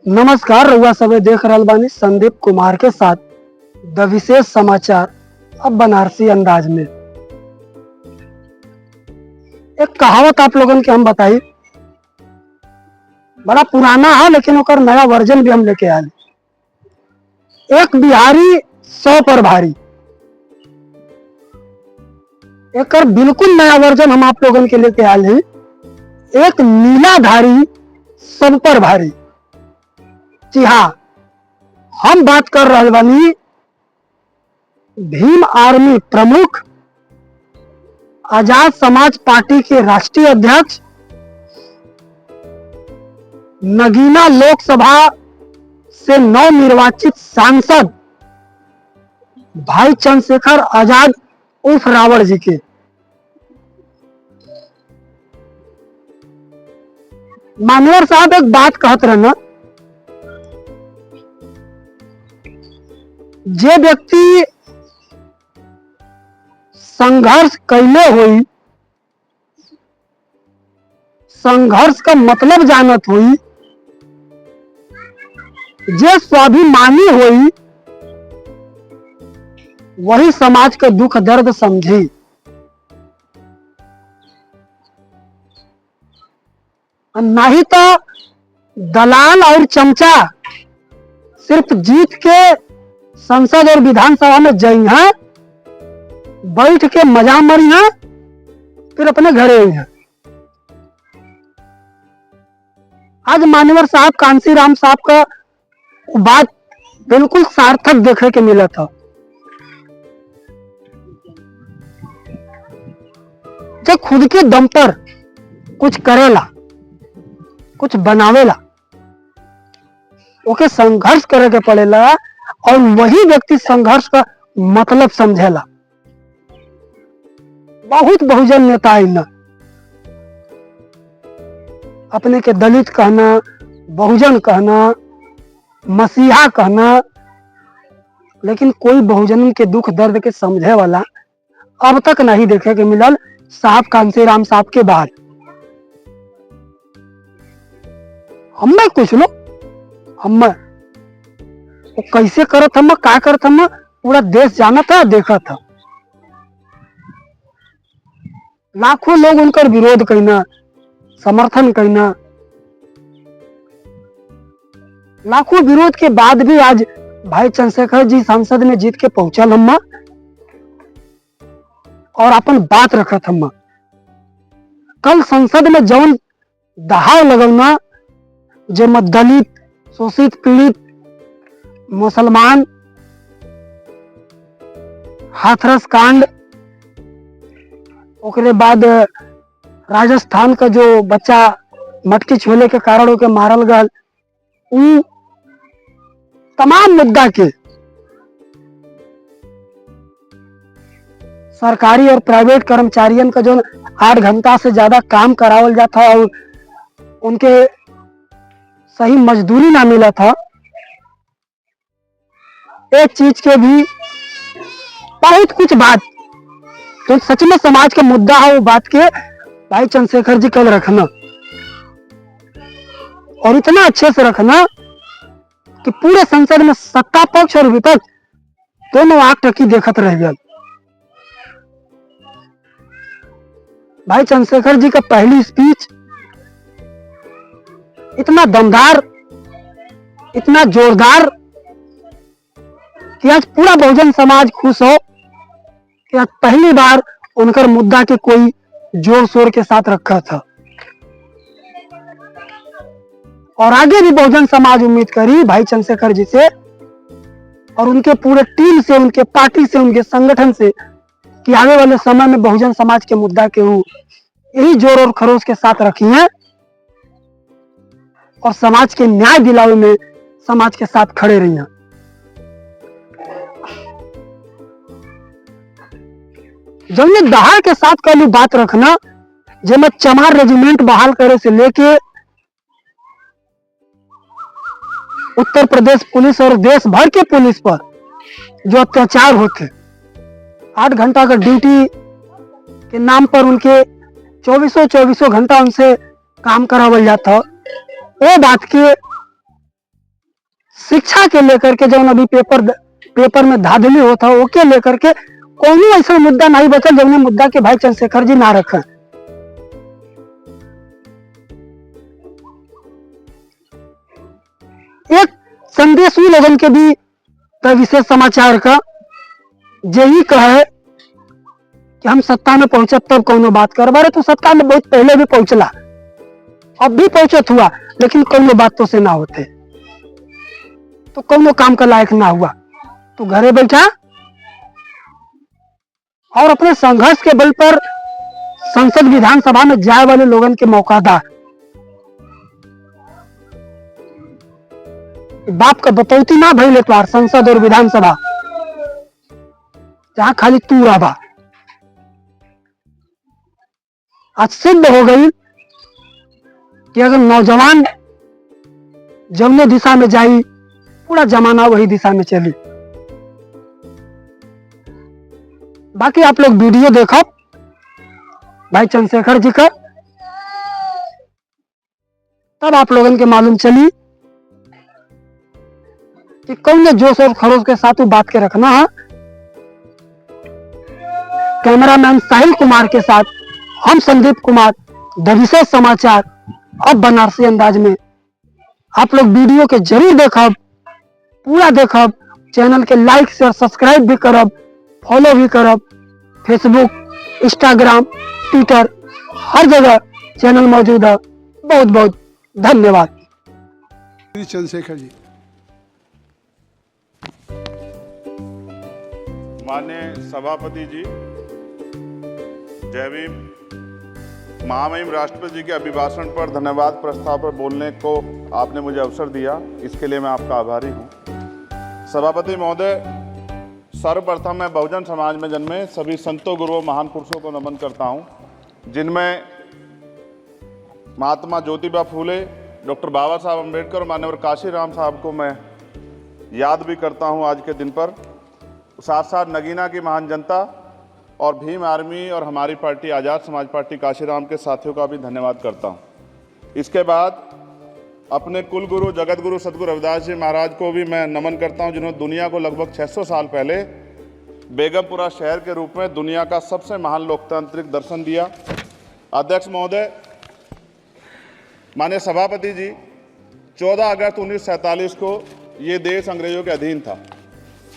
नमस्कार, रउआ सभे देख रहल बानी संदीप कुमार के साथ द विशेष समाचार अब बनारसी अंदाज में। एक कहावत आप लोगन के हम बताई, बड़ा पुराना है लेकिन ओकर नया वर्जन भी हम लेके आए। एक बिहारी 100 पर भारी, एक बिल्कुल नया वर्जन हम आप लोगन के लेके आए हैं। एक नीलाधारी सब पर भारी। जी हाँ, हम बात कर रहे बानी भीम आर्मी प्रमुख, आजाद समाज पार्टी के राष्ट्रीय अध्यक्ष, नगीना लोकसभा से नवनिर्वाचित सांसद भाई चंद्रशेखर आजाद उर्फ रावण जी के। मानवर साहब एक बात कहत रहना, जे व्यक्ति संघर्ष कैले हुई, संघर्ष का मतलब जानत हुई, जे स्वाभिमानी हुई, वही समाज का दुख दर्द समझी। नहीं तो दलाल और चमचा सिर्फ जीत के संसद और विधानसभा में जइहा, बैठ के मजा मरिहा, फिर अपने घरे आइहा। आज मान्यवर साहब कांसीराम साहब का बात बिल्कुल सार्थक देखने के मिला था। जो खुद के दम पर कुछ करेला, कुछ बनावेला, ओके संघर्ष करे के पड़ेला और वही व्यक्ति संघर्ष का मतलब समझेला। बहुत बहुजन नेता है ना, अपने के दलित कहना, बहुजन कहना, मसीहा कहना, लेकिन कोई बहुजन के दुख दर्द के समझे वाला अब तक नहीं देखे के मिलल साहब कांसीराम साहब के बाद। हमें कुछ लो, हमें वो कैसे करत, हम का करत, हम पूरा देश जाना था, देखा था। लाखों लोग उनकर विरोध करना, समर्थन करना, लाखों विरोध के बाद भी आज भाई चंद्रशेखर जी संसद में जीत के पहुंचल हम और अपन बात रखत हम। कल संसद में जौन दहाव लगौना, जे दलित, शोषित, पीड़ित, मुसलमान, हाथरस कांड, ओकरे बाद राजस्थान का जो बच्चा मटकी छोले के कारण ओके मारल गल, उन तमाम मुद्दा के सरकारी और प्राइवेट कर्मचारियों का जो 8 घंटा से ज्यादा काम करावल जाता और उनके सही मजदूरी ना मिला था, एक चीज के भी बहुत कुछ बात तो सच में समाज का मुद्दा है, वो बात के भाई चंद्रशेखर जी कल रखना और इतना अच्छे से रखना कि पूरे संसद में सत्ता पक्ष और विपक्ष दोनों आंख टकी देखत रह गए। भाई चंद्रशेखर जी का पहली स्पीच इतना दमदार, इतना जोरदार कि आज पूरा बहुजन समाज खुश हो कि आज पहली बार उनकर मुद्दा के कोई जोर शोर के साथ रखा था। और आगे भी बहुजन समाज उम्मीद करी भाई चंद्रशेखर जी से और उनके पूरे टीम से, उनके पार्टी से, उनके संगठन से कि आने वाले समय में बहुजन समाज के मुद्दा के वो यही जोर और खरोश के साथ रखी है और समाज के न्याय दिलावे में समाज के साथ खड़े रही हैं। जब ने दहाड़ के साथ कल बात रखना, जब मैं चमार रेजिमेंट बहाल करे से लेके उत्तर प्रदेश पुलिस और देश भर के पुलिस पर जो अत्याचार होते, 8 घंटा का ड्यूटी के नाम पर उनके 24 घंटा उनसे काम करावल जाता, वो बात के शिक्षा के लेकर के जो अभी पेपर में धांधली होता है ओके लेकर के कोई ऐसा मुद्दा नहीं बचल जो मुद्दा के भाई चंद्रशेखर जी ना रखें। एक संदेश हुई लोगन के भी तो विशेष समाचार का यही कहे कि हम सत्ता में पहुंचे तब कोनो बात कर बारे, तो सत्ता में बहुत पहले भी पहुंचला, अब भी पहुंचत हुआ, लेकिन कोनो बात तो से ना होते, तो कोनो काम का लायक ना हुआ, तो घरे बैठा और अपने संघर्ष के बल पर संसद विधानसभा में जाए वाले लोगन के मौका दा। बाप का बतौती ना भइले तोहार संसद और विधानसभा, जहां खाली तू रहा। आज सिद्ध हो गई कि अगर नौजवान जमने दिशा में जाई, पूरा जमाना वही दिशा में चली। बाकी आप लोग वीडियो देखो भाई चंद्रशेखर जी का, तब आप लोगों के मालूम चली कि कौन ने जोश और खरोश के साथ बात के रखना है। कैमरामैन साहिल कुमार के साथ हम संदीप कुमार, द विशेष समाचार, अब बनारसी अंदाज में। आप लोग वीडियो के जरूर देखब, पूरा देखब, चैनल के लाइक शेयर सब्सक्राइब भी करब, फॉलो भी करब। फेसबुक, इंस्टाग्राम, ट्विटर, हर जगह चैनल मौजूद है। बहुत बहुत धन्यवाद। चंद्रशेखर जी। माननीय सभापति जी, जय भीम। महामहिम राष्ट्रपति जी के अभिभाषण पर धन्यवाद प्रस्ताव पर बोलने को आपने मुझे अवसर दिया, इसके लिए मैं आपका आभारी हूँ। सभापति महोदय, सर्वप्रथम मैं बहुजन समाज में जन्मे सभी संतों, गुरुओं, महान पुरुषों को नमन करता हूँ, जिनमें महात्मा ज्योतिबा फूले, डॉक्टर बाबा साहब अम्बेडकर और मान्यवर काशीराम साहब को मैं याद भी करता हूँ आज के दिन पर। साथ साथ नगीना की महान जनता और भीम आर्मी और हमारी पार्टी आज़ाद समाज पार्टी काशीराम के साथियों का भी धन्यवाद करता हूँ। इसके बाद अपने कुल गुरु जगत गुरु सतगुरु रविदास जी महाराज को भी मैं नमन करता हूँ, जिन्होंने दुनिया को लगभग 600 साल पहले बेगमपुरा शहर के रूप में दुनिया का सबसे महान लोकतांत्रिक दर्शन दिया। अध्यक्ष महोदय, माननीय सभापति जी, 14 अगस्त 1947 को ये देश अंग्रेजों के अधीन था।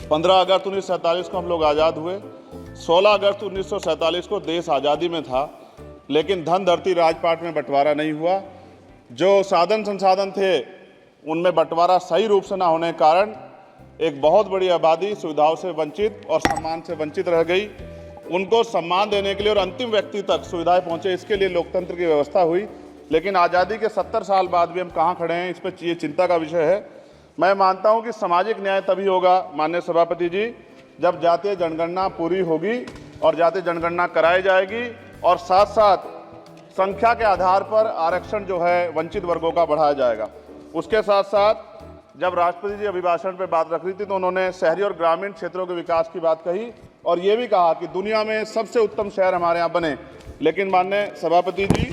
15 अगस्त 1947 को हम लोग आज़ाद हुए। 16 अगस्त 1947 को देश आज़ादी में था, लेकिन धन धरती राजपाट में बंटवारा नहीं हुआ। जो साधन संसाधन थे उनमें बंटवारा सही रूप से ना होने के कारण एक बहुत बड़ी आबादी सुविधाओं से वंचित और सम्मान से वंचित रह गई। उनको सम्मान देने के लिए और अंतिम व्यक्ति तक सुविधाएं पहुंचे, इसके लिए लोकतंत्र की व्यवस्था हुई। लेकिन आज़ादी के 70 साल बाद भी हम कहाँ खड़े हैं, इस पर ये चिंता का विषय है। मैं मानता हूं कि सामाजिक न्याय तभी होगा माननीय सभापति जी, जब जातीय जनगणना पूरी होगी और जातीय जनगणना कराई जाएगी और साथ साथ संख्या के आधार पर आरक्षण जो है वंचित वर्गों का बढ़ाया जाएगा। उसके साथ साथ जब राष्ट्रपति जी अभिभाषण पर बात रख रही थी तो उन्होंने शहरी और ग्रामीण क्षेत्रों के विकास की बात कही और ये भी कहा कि दुनिया में सबसे उत्तम शहर हमारे यहाँ बने। लेकिन माननीय सभापति जी,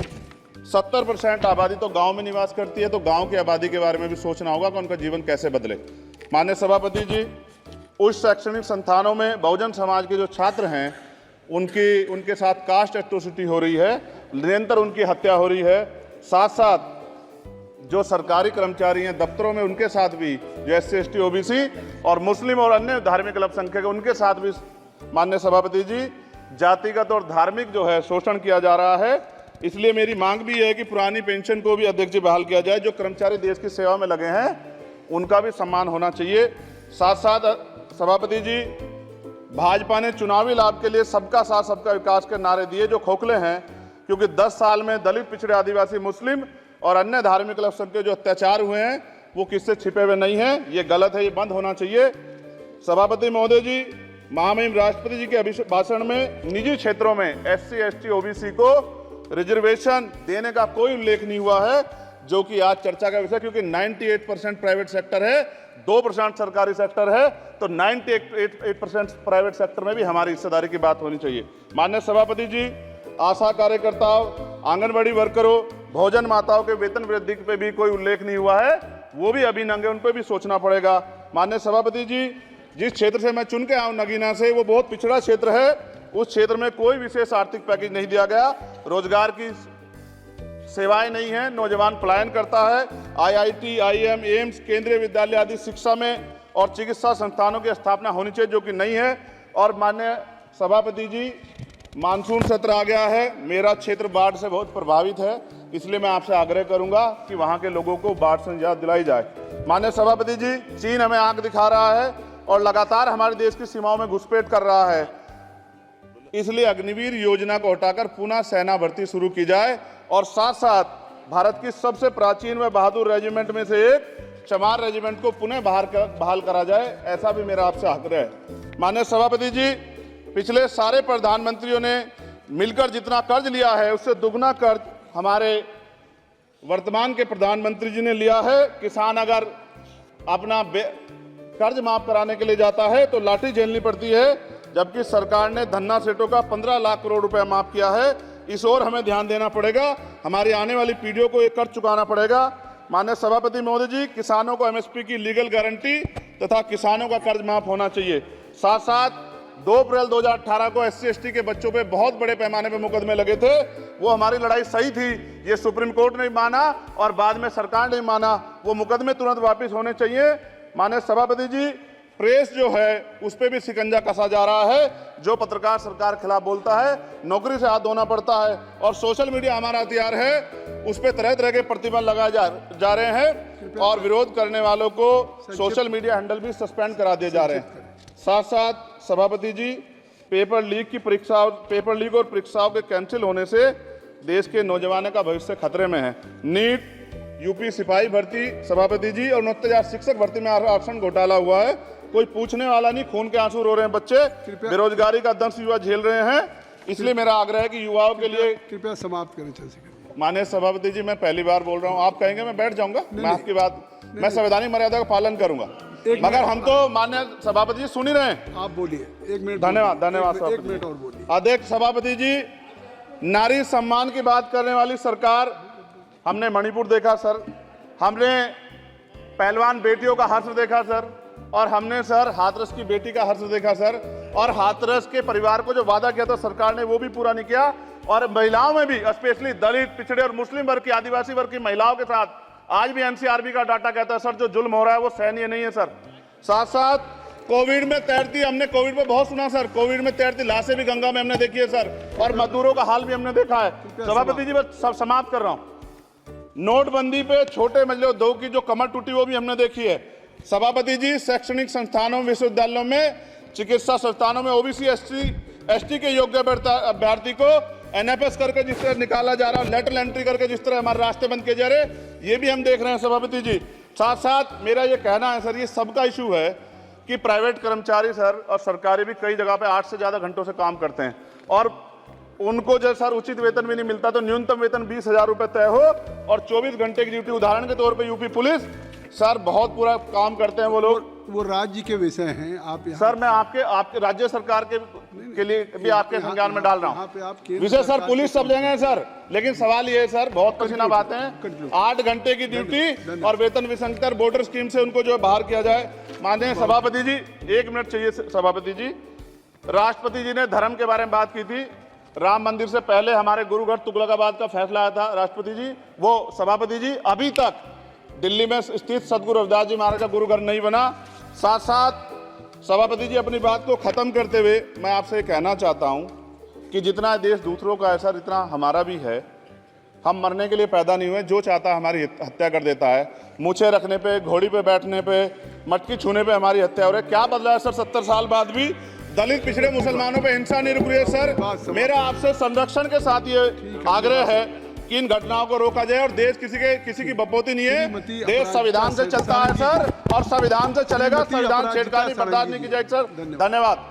70% आबादी तो गांव में निवास करती है, तो गांव की आबादी के बारे में भी सोचना होगा कि उनका जीवन कैसे बदले। माननीय सभापति जी, उच्च शैक्षणिक संस्थानों में बहुजन समाज के जो छात्र हैं उनके साथ कास्ट एट्रोसिटी हो रही है, निरंतर उनकी हत्या हो रही है। साथ साथ जो सरकारी कर्मचारी हैं दफ्तरों में, उनके साथ भी जो SC ST OBC और मुस्लिम और अन्य धार्मिक अल्पसंख्यक उनके साथ भी माननीय सभापति जी जातिगत और धार्मिक जो है शोषण किया जा रहा है। इसलिए मेरी मांग भी है कि पुरानी पेंशन को भी अध्यक्ष जी बहाल किया जाए। जो कर्मचारी देश की सेवा में लगे हैं उनका भी सम्मान होना चाहिए। साथ साथ सभापति जी, भाजपा ने चुनावी लाभ के लिए सबका साथ सबका विकास के नारे दिए जो खोखले हैं, क्योंकि 10 साल में दलित, पिछड़े, आदिवासी, मुस्लिम और अन्य धार्मिक अल्पसंख्यक जो अत्याचार हुए हैं वो किससे छिपे हुए नहीं हैं। ये गलत है, ये बंद होना चाहिए। सभापति महोदय जी, महामहिम राष्ट्रपति जी के अभिभाषण में निजी क्षेत्रों में SC ST OBC को रिजर्वेशन देने का कोई उल्लेख नहीं हुआ है, जो कि आज चर्चा का विषय, क्योंकि 98% प्राइवेट सेक्टर है, 2% सरकारी सेक्टर है, तो 98% प्राइवेट सेक्टर में भी हमारी हिस्सेदारी की बात होनी चाहिए। माननीय सभापति जी, आशा कार्यकर्ताओं, आंगनबाड़ी वर्करों, भोजन माताओं के वेतन वृद्धि पे भी कोई उल्लेख नहीं हुआ है, वो भी अभी नंगे, उन पर भी सोचना पड़ेगा। माननीय सभापति जी, जिस क्षेत्र से मैं चुन के आया हूं नगीना से, वो बहुत पिछड़ा क्षेत्र है। उस क्षेत्र में कोई विशेष आर्थिक पैकेज नहीं दिया गया, रोजगार की सेवाएं नहीं है, नौजवान पलायन करता है। IIT, IIM, एम्स, केंद्रीय विद्यालय आदि शिक्षा में और चिकित्सा संस्थानों की स्थापना होनी चाहिए, जो कि नहीं है। और माननीय सभापति जी, मानसून सत्र आ गया है, मेरा क्षेत्र बाढ़ से बहुत प्रभावित है, इसलिए मैं आपसे आग्रह करूंगा कि वहां के लोगों को बाढ़ से निजात दिलाई जाए। माननीय सभापति जी, चीन हमें आंख दिखा रहा है और लगातार हमारे देश की सीमाओं में घुसपैठ कर रहा है, इसलिए अग्निवीर योजना को हटाकर पुनः सेना भर्ती शुरू की जाए और साथ साथ भारत की सबसे प्राचीन व बहादुर रेजिमेंट में से एक चमार रेजिमेंट को पुनः बहाल करा जाए, ऐसा भी मेरा आपसे आग्रह है। माननीय सभापति जी, पिछले सारे प्रधानमंत्रियों ने मिलकर जितना कर्ज लिया है, उससे दुगना कर्ज हमारे वर्तमान के प्रधानमंत्री जी ने लिया है। किसान अगर अपना कर्ज माफ कराने के लिए जाता है तो लाठी झेलनी पड़ती है, जबकि सरकार ने धन्ना सेठों का 15 लाख करोड़ रुपए माफ किया है। इस ओर हमें ध्यान देना पड़ेगा, हमारी आने वाली पीढ़ियों को ये कर्ज चुकाना पड़ेगा। माननीय सभापति महोदय जी, किसानों को MSP की लीगल गारंटी तथा किसानों का कर्ज माफ होना चाहिए। साथ साथ 2 अप्रैल 2018 को SC/ST के बच्चों पे बहुत बड़े पैमाने पे मुकदमे लगे थे, वो हमारी लड़ाई सही थी, ये सुप्रीम कोर्ट ने माना और बाद में सरकार ने माना, वो मुकदमे तुरंत वापस होने चाहिए। माननीय सभापति जी, प्रेस जो है उस पर भी शिकंजा कसा जा रहा है, जो पत्रकार सरकार के खिलाफ बोलता है नौकरी से हाथ धोना पड़ता है, और सोशल मीडिया हमारा हथियार है, उस पर तरह तरह के प्रतिबंध लगाए जा रहे हैं और विरोध करने वालों को सोशल मीडिया हैंडल भी सस्पेंड करा दिए जा रहे हैं। साथ साथ सभापति जी, पेपर लीक और परीक्षाओं के कैंसिल होने से देश के नौजवानों का भविष्य खतरे में है। नीट, यूपी सिपाही भर्ती सभापति जी और 29,000 शिक्षक भर्ती में आरक्षण घोटाला हुआ है, कोई पूछने वाला नहीं, खून के आंसू रो रहे हैं बच्चे, बेरोजगारी का दंश युवा झेल रहे हैं। इसलिए मेरा आग्रह है कि युवाओं के लिए कृपया समाप्त करें चंद्रशेखर। माननीय सभापति जी, मैं पहली बार बोल रहा हूं, आप कहेंगे मैं बैठ जाऊंगा, मैं आपकी बात, मैं संवैधानिक मर्यादा का पालन करूंगा, मगर हम तो माननीय सभापति जी सुन ही रहे हैं। आप बोलिए, 1 मिनट। धन्यवाद। एक मिनट और बोलिए। अध्यक्ष सभापति जी, नारी सम्मान की बात करने वाली सरकार, हमने मणिपुर देखा सर, हमने पहलवान बेटियों का हर्ष देखा सर, और हमने सर हाथरस की बेटी का हर्ष देखा सर, और हाथरस के परिवार को जो वादा किया था सरकार ने वो भी पूरा नहीं किया। और महिलाओं में भी, स्पेशली दलित, पिछड़े और मुस्लिम वर्ग की, आदिवासी वर्ग की महिलाओं के साथ आज भी NCRB का डाटा कहता है सर, जो जुल्म हो रहा है वो सहनीय नहीं है सर। साथ साथ कोविड में तैरती, हमने कोविड में बहुत सुना सर, कोविड में तैरती लाशें भी गंगा में हमने देखी है सर, और मजदूरों का हाल भी हमने देखा है। सभापति जी, मैं सब समाप्त कर रहा हूं। नोटबंदी पे छोटे मजले उद्योग की जो कमर टूटी वो भी हमने देखी है। सभापति जी, शैक्षणिक संस्थानों, विश्वविद्यालयों में, चिकित्सा संस्थानों में OBC ST के योग्य अभ्यर्थी को NFS करके जिस तरह निकाला जा रहा है, लेटरल एंट्री करके जिस तरह हमारे रास्ते बंद किए जा रहे, ये भी हम देख रहे हैं सभापति जी। साथ साथ मेरा ये कहना है सर, ये सबका इशू है कि प्राइवेट कर्मचारी सर और सरकारी भी कई जगह पे 8 से ज्यादा घंटों से काम करते हैं, और उनको जब सर उचित वेतन भी नहीं मिलता, तो न्यूनतम वेतन 20,000 रुपए तय हो और 24 घंटे की ड्यूटी। उदाहरण के तौर पे यूपी पुलिस सर बहुत पूरा काम करते हैं वो लोग, वो राज्य के विषय हैं। आप सर मैं आपके राज्य सरकार के लिए भी आपके संज्ञान में डाल रहा हूँ विषय सर, पुलिस सब जगह है सर, लेकिन सवाल ये है सर, बहुत पसीना बातें हैं, 8 घंटे की ड्यूटी और वेतन विसंगति, बॉर्डर स्कीम से उनको जो है बाहर किया जाए। माननीय सभापति जी, 1 मिनट चाहिए सभापति जी। राष्ट्रपति जी ने धर्म के बारे में बात की थी, राम मंदिर से पहले हमारे गुरुघर तुगलकाबाद का फैसला आया था राष्ट्रपति जी, वो सभापति जी अभी तक दिल्ली में स्थित सदगुरु रविदास जी महाराज का गुरुघर नहीं बना। साथ साथ सभापति जी, अपनी बात को खत्म करते हुए मैं आपसे कहना चाहता हूं कि जितना देश दूसरों का है सर, इतना हमारा भी है। हम मरने के लिए पैदा नहीं हुए, जो चाहता है हमारी हत्या कर देता है। मूछें रखने पे, घोड़ी पे बैठने पे, मटकी छूने पे हमारी हत्या हो रही है। क्या बदला है सर 70 साल बाद भी? दलित, पिछड़े, मुसलमानों पे हिंसा नहीं रुक रही है सर। मेरा आपसे संरक्षण के साथ ये आग्रह है कि इन घटनाओं को रोका जाए, और देश किसी की बपोती नहीं है, देश संविधान से चलता है सर, और संविधान से चलेगा, संविधान छेड़खानी बर्दाश्त नहीं की जाएगी सर। धन्यवाद।